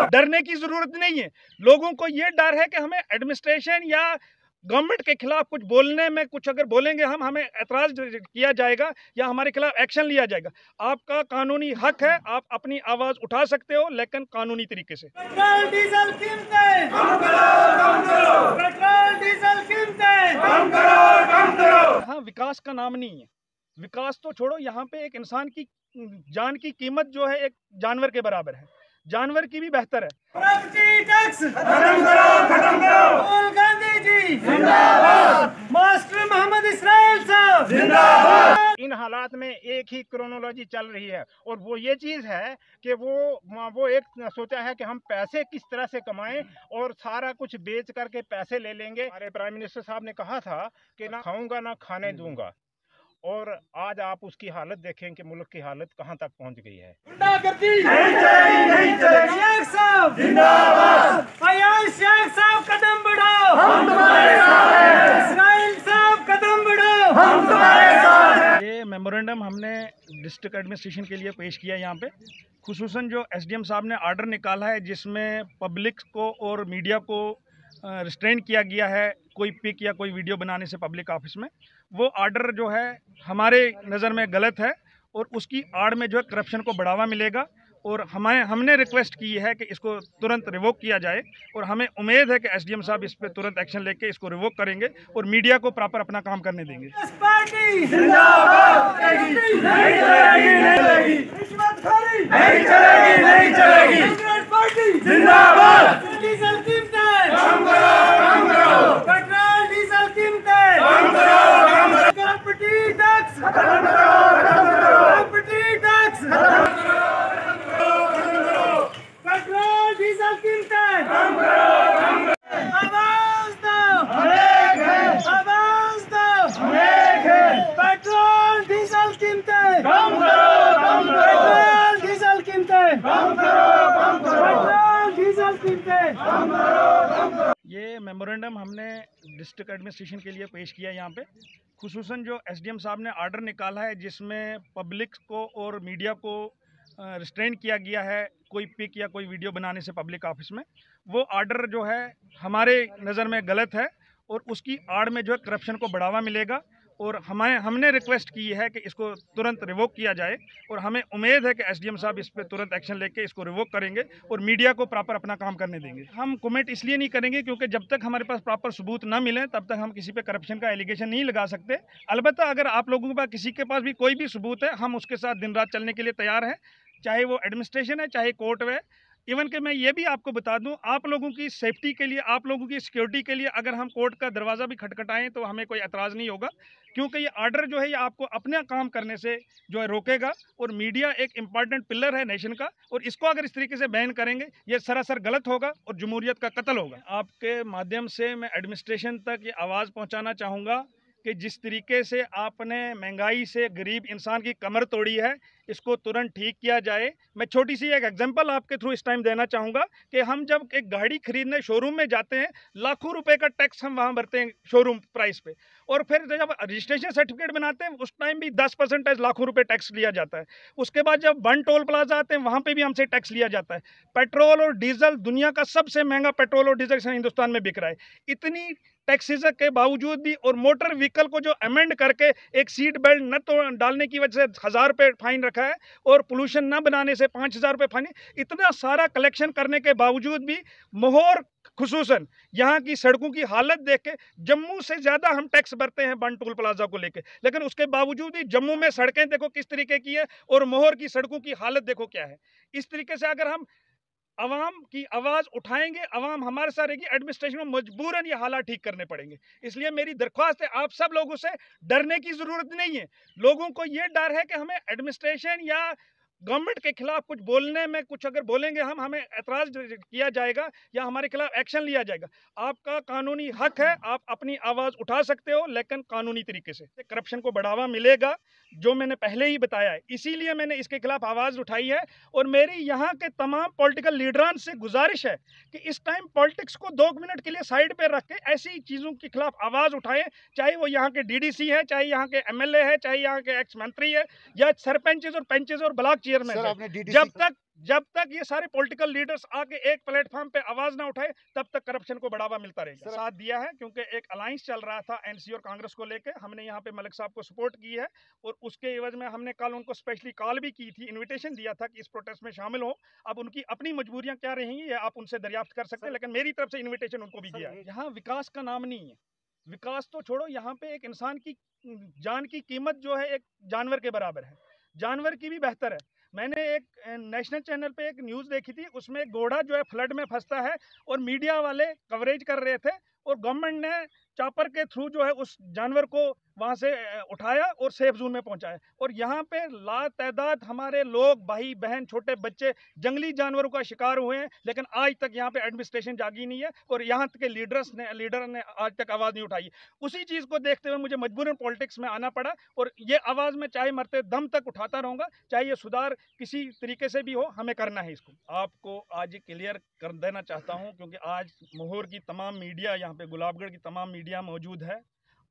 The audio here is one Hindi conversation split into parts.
डरने की जरूरत नहीं है। लोगों को ये डर है कि हमें एडमिनिस्ट्रेशन या गवर्नमेंट के खिलाफ कुछ बोलने में, कुछ अगर बोलेंगे हमें ऐतराज किया जाएगा या हमारे खिलाफ एक्शन लिया जाएगा। आपका कानूनी हक है, आप अपनी आवाज उठा सकते हो, लेकिन कानूनी तरीके से। पेट्रोल डीजल कीमतें कम करो, कम करो। पेट्रोल डीजल कीमतें कम करो, कम करो। हाँ, विकास का नाम नहीं है। विकास तो छोड़ो, यहाँ पे एक इंसान की जान की कीमत जो है एक जानवर के बराबर है, जानवर की भी बेहतर है। प्रॉपर्टी टैक्स खत्म करो, खत्म करो। राहुल गांधी जी जिंदाबाद, मास्टर मोहम्मद इस्राइल साहब जिंदाबाद। इन हालात में एक ही क्रोनोलॉजी चल रही है और वो ये चीज़ है कि वो एक सोचा है कि हम पैसे किस तरह से कमाएं और सारा कुछ बेच करके पैसे ले लेंगे। हमारे प्राइम मिनिस्टर साहब ने कहा था कि ना खाऊंगा ना खाने दूंगा, और आज आप उसकी हालत देखें कि मुल्क की हालत कहां तक पहुंच गई है। गुंडागर्दी नहीं चलेगी, नहीं चलेगी। शेख साहब जिंदाबाद, अयाज शेख साहब कदम बढ़ाओ, हम तुम्हारे साथ हैं। इस्राइल साहब कदम बढ़ाओ, हम तुम्हारे साथ हैं। ये मेमोरेंडम हमने डिस्ट्रिक्ट एडमिनिस्ट्रेशन के लिए पेश किया यहाँ पे, खुसूसन जो एसडीएम साहब ने आर्डर निकाला है जिसमें पब्लिक को और मीडिया को रिस्ट्रेन किया गया है कोई पिक या कोई वीडियो बनाने से पब्लिक ऑफिस में। वो आर्डर जो है हमारे नज़र में गलत है और उसकी आड़ में जो है करप्शन को बढ़ावा मिलेगा, और हमने रिक्वेस्ट की है कि इसको तुरंत रिवोक किया जाए, और हमें उम्मीद है कि एसडीएम साहब इस पर तुरंत एक्शन लेके इसको रिवोक करेंगे और मीडिया को प्रॉपर अपना काम करने देंगे। पार्टी जिंदाबाद, नहीं चलेगी, नहीं चलेगी। रिश्वतखोरी नहीं चलेगी, नहीं चलेगी। कांग्रेस पार्टी जिंदाबाद। डीजल कीमतें कम करो, कम करो। पेट्रोल डीजल कीमतें कम करो, कम करो। प्रॉपर्टी टैक्स खत्म करो, खत्म करो। प्रॉपर्टी टैक्स खत्म करो, खत्म करो। पेट्रोल डीजल कीमतें कम करो, कम करो। आवाज दो, हम एक हैं। आवाज दो, हम एक हैं। पेट्रोल डीजल कीमतें कम करो, कम करो। पेट्रोल डीजल कीमतें कम करो, कम करो। पेट्रोल डीजल कीमतें कम करो, कम करो। ये मेमोरेंडम हमने डिस्ट्रिक्ट एडमिनिस्ट्रेशन के लिए पेश किया यहाँ पे, खुसूसन जो एसडीएम साहब ने आर्डर निकाला है जिसमें पब्लिक को और मीडिया को रिस्ट्रेन किया गया है कोई पिक या कोई वीडियो बनाने से पब्लिक ऑफिस में। वो आर्डर जो है हमारे नज़र में गलत है और उसकी आड़ में जो है करप्शन को बढ़ावा मिलेगा, और हमने रिक्वेस्ट की है कि इसको तुरंत रिवोक किया जाए, और हमें उम्मीद है कि एसडीएम साहब इस पर तुरंत एक्शन लेके इसको रिवोक करेंगे और मीडिया को प्रॉपर अपना काम करने देंगे। हम कमेंट इसलिए नहीं करेंगे क्योंकि जब तक हमारे पास प्रॉपर सबूत ना मिले तब तक हम किसी पे करप्शन का एलिगेशन नहीं लगा सकते। अलबत्ता अगर आप लोगों के पास किसी के पास भी कोई भी सबूत है, हम उसके साथ दिन रात चलने के लिए तैयार हैं, चाहे वो एडमिनिस्ट्रेशन है चाहे कोर्ट है। इवन कि मैं ये भी आपको बता दूं, आप लोगों की सेफ्टी के लिए, आप लोगों की सिक्योरिटी के लिए अगर हम कोर्ट का दरवाज़ा भी खटखटाएं तो हमें कोई एतराज़ नहीं होगा, क्योंकि ये आर्डर जो है ये आपको अपना काम करने से जो है रोकेगा, और मीडिया एक इम्पॉर्टेंट पिलर है नेशन का, और इसको अगर इस तरीके से बैन करेंगे ये सरासर गलत होगा और जमहूरियत का कत्ल होगा। आपके माध्यम से मैं एडमिनिस्ट्रेशन तक ये आवाज़ पहुँचाना चाहूँगा कि जिस तरीके से आपने महंगाई से गरीब इंसान की कमर तोड़ी है, इसको तुरंत ठीक किया जाए। मैं छोटी सी एक एग्जांपल आपके थ्रू इस टाइम देना चाहूँगा कि हम जब एक गाड़ी खरीदने शोरूम में जाते हैं, लाखों रुपए का टैक्स हम वहाँ भरते हैं शोरूम प्राइस पे, और फिर जब रजिस्ट्रेशन सर्टिफिकेट बनाते हैं उस टाइम भी 10% लाखों रुपए टैक्स लिया जाता है। उसके बाद जब वन टोल प्लाजा आते हैं वहाँ पे भी हमसे टैक्स लिया जाता है। पेट्रोल और डीजल, दुनिया का सबसे महंगा पेट्रोल और डीजल हिंदुस्तान में बिक रहा है। इतनी टैक्सेस के बावजूद भी, और मोटर व्हीकल को जो अमेंड करके एक सीट बेल्ट न तो डालने की वजह से 1000 रुपये फाइन रखा है, और पोल्यूशन न बनाने से 5000 रुपये फाइन, इतना सारा कलेक्शन करने के बावजूद भी मोहर खुसूसन यहाँ की सड़कों की हालत देख के, जम्मू से ज़्यादा हम टैक्स भरते हैं बन टोल प्लाजा को लेके, लेकिन उसके बावजूद भी जम्मू में सड़कें देखो किस तरीके की है और मोहर की सड़कों की हालत देखो क्या है। इस तरीके से अगर हम अवाम की आवाज़ उठाएंगे, अवाम हमारे साथ रहेगी, एडमिनिस्ट्रेशन में मजबूरन ये हालात ठीक करने पड़ेंगे। इसलिए मेरी दरख्वास्त है आप सब लोगों से, डरने की ज़रूरत नहीं है। लोगों को ये डर है कि हमें एडमिनिस्ट्रेशन या गवर्नमेंट के खिलाफ कुछ बोलने में, कुछ अगर बोलेंगे हमें ऐतराज किया जाएगा या हमारे खिलाफ एक्शन लिया जाएगा। आपका कानूनी हक है, आप अपनी आवाज़ उठा सकते हो, लेकिन कानूनी तरीके से। करप्शन को बढ़ावा मिलेगा, जो मैंने पहले ही बताया है, इसीलिए मैंने इसके खिलाफ आवाज़ उठाई है। और मेरी यहाँ के तमाम पॉलिटिकल लीडरान से गुजारिश है कि इस टाइम पॉलिटिक्स को 2 मिनट के लिए साइड पर रख के ऐसी चीज़ों के खिलाफ आवाज़ उठाएं, चाहे वो यहाँ के डीडीसी है, चाहे यहाँ के एमएलए है, चाहे यहाँ के एक्स मंत्री है, या सरपंचेज और पंचेज और ब्लॉक चेयरमैन है। जब तक जब तक ये सारे पॉलिटिकल लीडर्स आके एक प्लेटफॉर्म पे आवाज ना उठाए तब तक करप्शन को बढ़ावा मिलता रहेगा। साथ दिया है क्योंकि एक अलायंस चल रहा था एनसी और कांग्रेस को लेके, हमने यहाँ पे मलिक साहब को सपोर्ट की है और उसके एवज में हमने कल उनको स्पेशली कॉल भी की थी, इन्विटेशन दिया था कि इस प्रोटेस्ट में शामिल हो। अब उनकी अपनी मजबूरियां क्या रहेंगी ये आप उनसे दरियाफ्त कर सकते हैं, लेकिन मेरी तरफ से इन्विटेशन उनको भी किया है। यहाँ विकास का नाम नहीं है, विकास तो छोड़ो, यहाँ पे एक इंसान की जान की कीमत जो है एक जानवर के बराबर है, जानवर की भी बेहतर है। मैंने एक नेशनल चैनल पे एक न्यूज़ देखी थी, उसमें एक घोड़ा जो है फ्लड में फंसता है और मीडिया वाले कवरेज कर रहे थे और गवर्नमेंट ने चॉपर के थ्रू जो है उस जानवर को वहां से उठाया और सेफ जोन में पहुंचाया। और यहाँ पे लातादाद हमारे लोग, भाई बहन, छोटे बच्चे जंगली जानवरों का शिकार हुए हैं, लेकिन आज तक यहाँ पे एडमिनिस्ट्रेशन जागी नहीं है और यहाँ के लीडर ने आज तक आवाज़ नहीं उठाई। उसी चीज़ को देखते हुए मुझे मजबूरन पॉलिटिक्स में आना पड़ा और ये आवाज़ में चाहे मरते दम तक उठाता रहूँगा, चाहे ये सुधार किसी तरीके से भी हो, हमें करना है इसको। आपको आज क्लियर कर देना चाहता हूँ क्योंकि आज मोहर की तमाम मीडिया, यहाँ पे गुलाबगढ़ की तमाम मीडिया मौजूद है,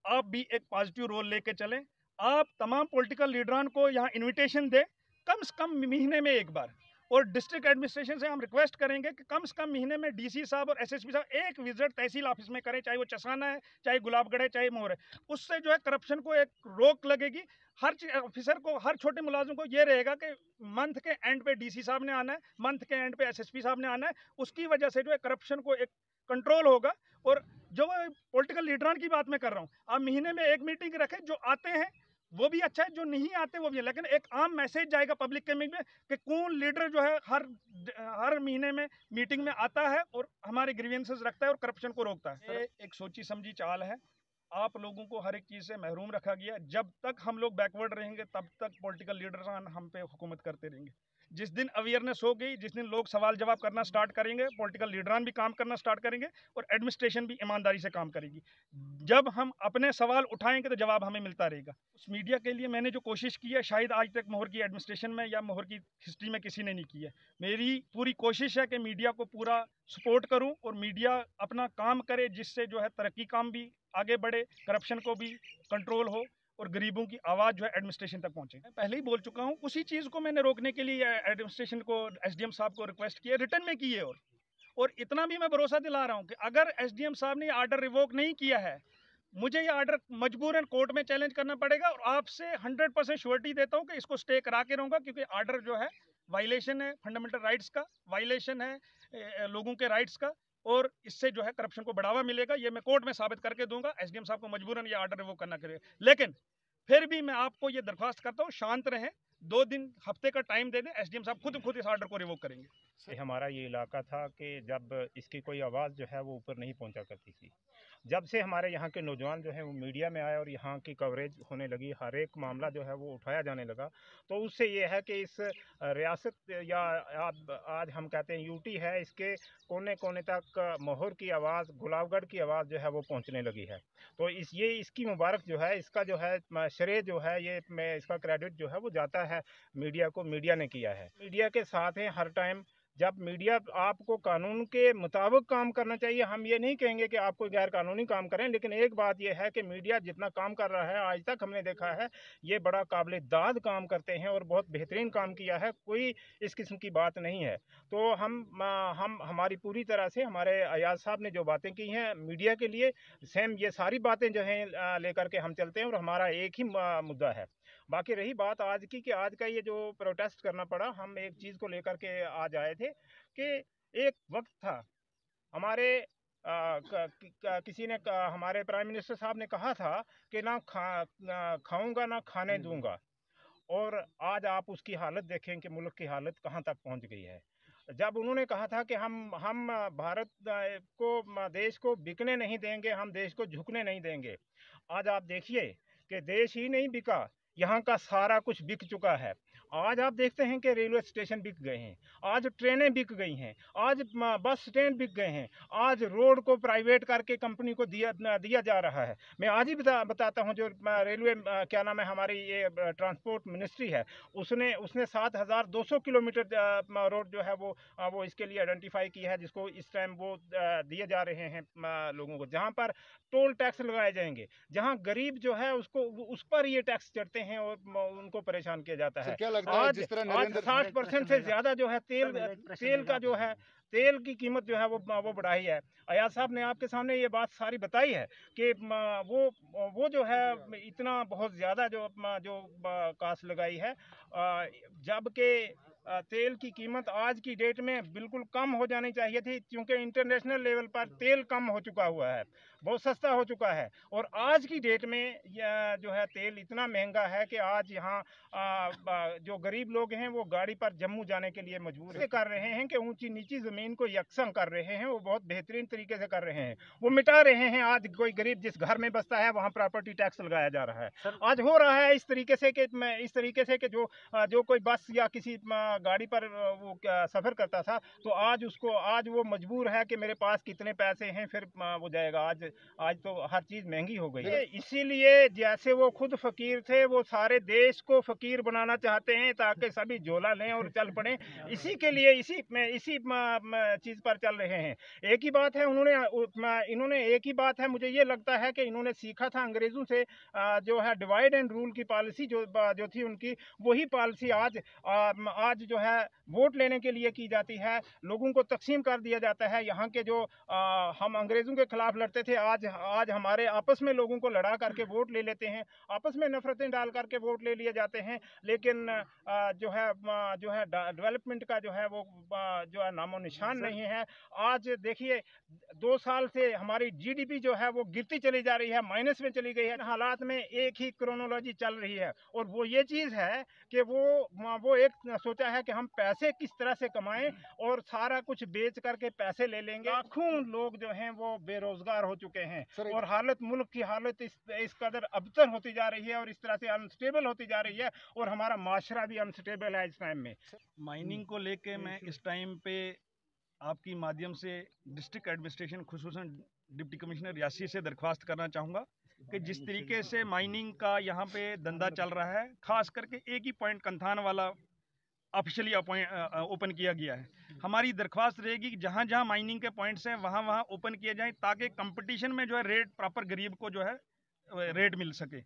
आप भी एक पॉजिटिव रोल लेके चलें। आप तमाम पॉलिटिकल लीडरान को यहाँ इनविटेशन दें कम से कम महीने में एक बार, और डिस्ट्रिक्ट एडमिनिस्ट्रेशन से हम रिक्वेस्ट करेंगे कि कम से कम महीने में डीसी साहब और एसएसपी साहब एक विजिट तहसील ऑफिस में करें, चाहे वो चसाना है, चाहे गुलाबगढ़ है, चाहे मोहर है। उससे जो है करप्शन को एक रोक लगेगी। हर ऑफिसर को, हर छोटे मुलाजिम को ये रहेगा कि मंथ के एंड पे डीसी साहब ने आना है, मंथ के एंड पे एसएसपी साहब ने आना है। उसकी वजह से जो है करप्शन को एक कंट्रोल होगा। और जो पॉलिटिकल लीडरान की बात मैं कर रहा हूँ, आप महीने में एक मीटिंग रखें, जो आते हैं वो भी अच्छा है, जो नहीं आते वो भी है, लेकिन एक आम मैसेज जाएगा पब्लिक के में कि कौन लीडर जो है हर महीने में मीटिंग में आता है और हमारे ग्रीवेंसेस रखता है और करप्शन को रोकता है। ये एक सोची समझी चाल है। आप लोगों को हर एक चीज़ से महरूम रखा गया। जब तक हम लोग बैकवर्ड रहेंगे तब तक पॉलिटिकल लीडर्स हम पे हुकूमत करते रहेंगे। जिस दिन अवेयरनेस हो गई, जिस दिन लोग सवाल जवाब करना स्टार्ट करेंगे, पॉलिटिकल लीडरान भी काम करना स्टार्ट करेंगे और एडमिनिस्ट्रेशन भी ईमानदारी से काम करेगी। जब हम अपने सवाल उठाएंगे तो जवाब हमें मिलता रहेगा। उस मीडिया के लिए मैंने जो कोशिश की है, शायद आज तक मोहर की एडमिनिस्ट्रेशन में या मोहर की हिस्ट्री में किसी ने नहीं की है। मेरी पूरी कोशिश है कि मीडिया को पूरा सपोर्ट करूं और मीडिया अपना काम करे, जिससे जो है तरक्की काम भी आगे बढ़े, करप्शन को भी कंट्रोल हो और गरीबों की आवाज़ जो है एडमिनिस्ट्रेशन तक पहुंचे। मैं पहले ही बोल चुका हूं, उसी चीज़ को मैंने रोकने के लिए एडमिनिस्ट्रेशन को, एसडीएम साहब को रिक्वेस्ट किया, रिटर्न में की है। और इतना भी मैं भरोसा दिला रहा हूं कि अगर एसडीएम साहब ने आर्डर रिवोक नहीं किया है, मुझे ये आर्डर मजबूरन कोर्ट में चैलेंज करना पड़ेगा और आपसे 100% श्योरिटी देता हूं कि इसको स्टे करा के रहूँगा, क्योंकि आर्डर जो है वायलेशन है फंडामेंटल राइट्स का, वायलेशन है लोगों के राइट्स का, और इससे जो है करप्शन को बढ़ावा मिलेगा। ये मैं कोर्ट में साबित करके दूंगा। एसडीएम साहब को मजबूरन ये आर्डर रिवोक करना करेगा। लेकिन फिर भी मैं आपको ये दरख्वास्त करता हूँ, शांत रहें, 2 दिन हफ्ते का टाइम दे दें, एसडीएम साहब खुद इस आर्डर को रिवोक करेंगे। हमारा ये इलाका था कि जब इसकी कोई आवाज़ जो है वो ऊपर नहीं पहुंचा करती थी। जब से हमारे यहाँ के नौजवान जो है वो मीडिया में आए और यहाँ की कवरेज होने लगी, हर एक मामला जो है वो उठाया जाने लगा, तो उससे ये है कि इस रियासत या आज हम कहते हैं यूटी है, इसके कोने कोने तक मोहर की आवाज़, गुलाबगढ़ की आवाज़ जो है वो पहुँचने लगी है। तो इसकी मुबारक जो है, इसका जो है श्रेय जो है, ये मैं इसका क्रेडिट जो है वो जाता है मीडिया को। मीडिया ने किया है, मीडिया के साथ हैं हर टाइम। जब मीडिया आपको कानून के मुताबिक काम करना चाहिए, हम ये नहीं कहेंगे कि आप कोई गैर कानूनी काम करें, लेकिन एक बात यह है कि मीडिया जितना काम कर रहा है आज तक हमने देखा है, ये बड़ा काबिल दाद काम करते हैं और बहुत बेहतरीन काम किया है, कोई इस किस्म की बात नहीं है। तो हम हमारी पूरी तरह से, हमारे अयाज साहब ने जो बातें की हैं मीडिया के लिए, सेम ये सारी बातें जो हैं लेकर के हम चलते हैं और हमारा एक ही मुद्दा है। बाकी रही बात आज की, कि आज का ये जो प्रोटेस्ट करना पड़ा, हम एक चीज़ को लेकर के आज आए थे कि एक वक्त था हमारे किसी ने हमारे प्राइम मिनिस्टर साहब ने कहा था कि ना खाऊंगा ना खाने दूंगा, और आज आप उसकी हालत देखें कि मुल्क की हालत कहाँ तक पहुँच गई है। जब उन्होंने कहा था कि हम भारत को, देश को बिकने नहीं देंगे, हम देश को झुकने नहीं देंगे, आज आप देखिए कि देश ही नहीं बिका, यहाँ का सारा कुछ बिक चुका है। आज आप देखते हैं कि रेलवे स्टेशन बिक गए हैं, आज ट्रेनें बिक गई हैं, आज बस स्टैंड बिक गए हैं, आज रोड को प्राइवेट करके कंपनी को दिया जा रहा है। मैं आज ही बताता हूँ, जो रेलवे क्या नाम है, हमारी ये ट्रांसपोर्ट मिनिस्ट्री है, उसने 7,200 किलोमीटर रोड जो है वो इसके लिए आइडेंटिफाई की है, जिसको इस टाइम वो दिए जा रहे हैं लोगों को, जहाँ पर टोल टैक्स लगाए जाएंगे, जहाँ गरीब जो है उसको उस पर ये टैक्स चढ़ते हैं और उनको परेशान किया जाता है। क्या लगता है जिस तरह आज 60% से ज्यादा जो है तेल का जो है तेल की कीमत जो है वो बढ़ाई है। अयाज साहब ने आपके सामने ये बात सारी बताई है कि वो जो है इतना बहुत ज़्यादा जो कास्ट लगाई है, जबकि तेल की कीमत आज की डेट में बिल्कुल कम हो जानी चाहिए थी, क्योंकि इंटरनेशनल लेवल पर तेल कम हो चुका हुआ है, बहुत सस्ता हो चुका है। और आज की डेट में जो है तेल इतना महंगा है कि आज यहाँ जो गरीब लोग हैं वो गाड़ी पर जम्मू जाने के लिए मजबूर कर रहे हैं कि ऊंची नीची ज़मीन को यकसम कर रहे हैं। वो बहुत बेहतरीन तरीके से कर रहे हैं, वो मिटा रहे हैं। आज कोई गरीब जिस घर में बसता है वहाँ प्रॉपर्टी टैक्स लगाया जा रहा है। आज हो रहा है इस तरीके से कि जो कोई बस या किसी गाड़ी पर वो सफ़र करता था, तो आज वो मजबूर है कि मेरे पास कितने पैसे हैं फिर वो जाएगा। आज तो हर चीज़ महंगी हो गई है। इसीलिए जैसे वो खुद फकीर थे, वो सारे देश को फकीर बनाना चाहते हैं ताकि सभी झोला लें और चल पड़े। इसी के लिए इसी चीज़ पर चल रहे हैं। एक ही बात है, इन्होंने एक ही बात है, मुझे ये लगता है कि इन्होंने सीखा था अंग्रेज़ों से, जो है डिवाइड एंड रूल की पॉलिसी जो थी उनकी, वही पॉलिसी आज जो है वोट लेने के लिए की जाती है। लोगों को तकसीम कर दिया जाता है। यहाँ के जो हम अंग्रेज़ों के खिलाफ लड़ते थे, आज हमारे आपस में लोगों को लड़ा करके वोट ले लेते हैं, आपस में नफरतें डाल करके वोट ले लिए जाते हैं। लेकिन जो है डेवलपमेंट का जो है वो जो है नामो निशान नहीं है। आज देखिए 2 साल से हमारी जीडीपी जो है वो गिरती चली जा रही है, माइनस में चली गई है। हालात में एक ही क्रोनोलॉजी चल रही है, और वो ये चीज़ है कि वो एक सोचा है कि हम पैसे किस तरह से कमाएं और सारा कुछ बेच करके पैसे ले लेंगे। लाखों लोग जो हैं वो बेरोजगार हो चुके हैं, और मुल्क की हालत इस कदर अबतर होती जा रही है और इस तरह से अनस्टेबल होती जा रही है, और हमारा माशरा भी अनस्टेबल है इस टाइम में। माइनिंग को लेके मैं इस टाइम पे आपकी माध्यम से डिस्ट्रिक्ट एडमिनिस्ट्रेशन, खुसूसन डिप्टी कमिश्नर रियासी से दरख्वास्त करना चाहूँगा कि जिस तरीके से माइनिंग का यहाँ पे धंधा चल रहा है, खास करके एक ही पॉइंट कंथान वाला ऑफिशियली ओपन किया गया है। हमारी दरख्वास्त रहेगी कि जहाँ जहाँ माइनिंग के पॉइंट्स हैं वहाँ वहाँ ओपन किए जाएं, ताकि कंपटीशन में जो है रेट प्रॉपर गरीब को जो है रेट मिल सके।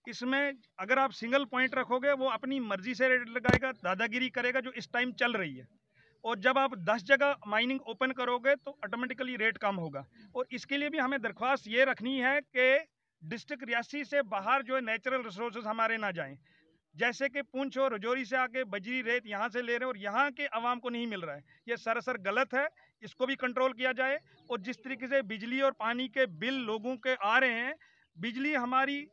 इसमें अगर आप सिंगल पॉइंट रखोगे, वो अपनी मर्जी से रेट लगाएगा, दादागिरी करेगा, जो इस टाइम चल रही है। और जब आप 10 जगह माइनिंग ओपन करोगे तो ऑटोमेटिकली रेट कम होगा। और इसके लिए भी हमें दरख्वास्त ये रखनी है कि डिस्ट्रिक्ट रियासी से बाहर जो है नेचुरल रिसोर्सेज हमारे ना जाएं, जैसे कि पुंछ और रजौरी से आके बजरी रेत यहाँ से ले रहे हैं और यहाँ के आवाम को नहीं मिल रहा है। ये सरासर गलत है, इसको भी कंट्रोल किया जाए। और जिस तरीके से बिजली और पानी के बिल लोगों के आ रहे हैं, बिजली हमारी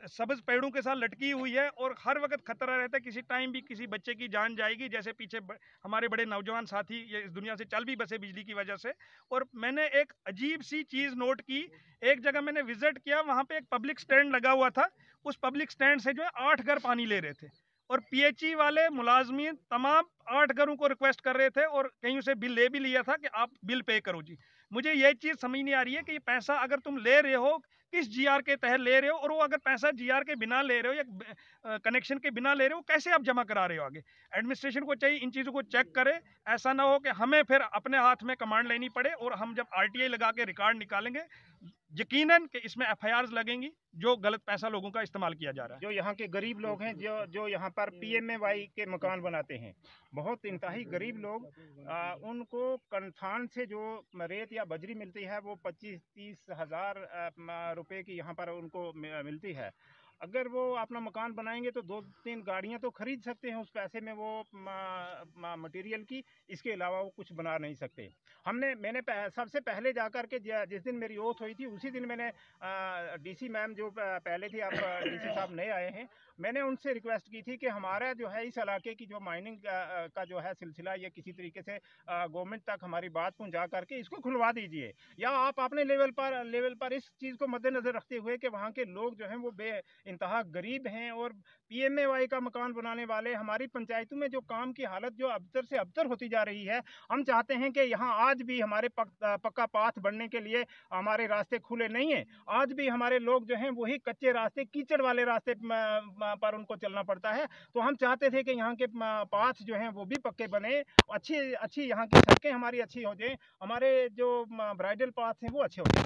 सब्ज पेड़ों के साथ लटकी हुई है और हर वक्त खतरा रहता है किसी टाइम भी किसी बच्चे की जान जाएगी। जैसे पीछे हमारे बड़े नौजवान साथी ये इस दुनिया से चल भी बसे बिजली की वजह से। और मैंने एक अजीब सी चीज़ नोट की, एक जगह मैंने विजिट किया, वहाँ पे एक पब्लिक स्टैंड लगा हुआ था। उस पब्लिक स्टैंड से जो है 8 घर पानी ले रहे थे, और पीएचई वाले मुलाजमीन तमाम 8 घरों को रिक्वेस्ट कर रहे थे और कहीं उसे बिल ले भी लिया था कि आप बिल पे करो जी। मुझे ये चीज़ समझ नहीं आ रही है कि ये पैसा अगर तुम ले रहे हो किस जीआर के तहत ले रहे हो, और वो अगर पैसा जीआर के बिना ले रहे हो या कनेक्शन के बिना ले रहे हो, कैसे आप जमा करा रहे हो आगे। एडमिनिस्ट्रेशन को चाहिए इन चीज़ों को चेक करे। ऐसा ना हो कि हमें फिर अपने हाथ में कमांड लेनी पड़े, और हम जब आरटीआई लगा के रिकॉर्ड निकालेंगे यकीनन कि इसमें एफआईआर लगेंगी जो गलत पैसा लोगों का इस्तेमाल किया जा रहा है। जो यहाँ के गरीब लोग हैं, जो यहाँ पर पीएमएवाई के मकान बनाते हैं, बहुत इंतहाई गरीब लोग, उनको कंथान से जो रेत या बजरी मिलती है वो 25-30 हज़ार रुपए की यहाँ पर उनको मिलती है। अगर वो अपना मकान बनाएंगे तो 2-3 गाड़ियाँ तो खरीद सकते हैं उस पैसे में वो मटेरियल की। इसके अलावा वो कुछ बना नहीं सकते। मैंने सबसे पहले जाकर के जिस दिन मेरी ओथ हुई थी उसी दिन मैंने डीसी मैम जो पहले थी, आप डीसी साहब नए आए हैं, मैंने उनसे रिक्वेस्ट की थी कि हमारा जो है इस इलाके की जो माइनिंग का जो है सिलसिला, ये किसी तरीके से गवर्नमेंट तक हमारी बात पहुंचा करके इसको खुलवा दीजिए, या आप अपने लेवल पर इस चीज़ को मद्देनज़र रखते हुए कि वहाँ के लोग जो हैं वो इंतहा गरीब हैं और पीएमएवाई का मकान बनाने वाले हमारी पंचायतों में जो काम की हालत जो अबतर से अबतर होती जा रही है। हम चाहते हैं कि यहाँ आज भी हमारे पक्का पाथ बनने के लिए हमारे रास्ते खुले नहीं हैं। आज भी हमारे लोग जो हैं वही कच्चे रास्ते, कीचड़ वाले रास्ते पर उनको चलना पड़ता है। तो हम चाहते थे कि यहाँ के पाथ जो हैं वो भी पक्के बने, अच्छी यहाँ की सड़कें हमारी अच्छी हो जाएं, हमारे जो ब्राइडल पाथ हैं वो अच्छे हो जाएं।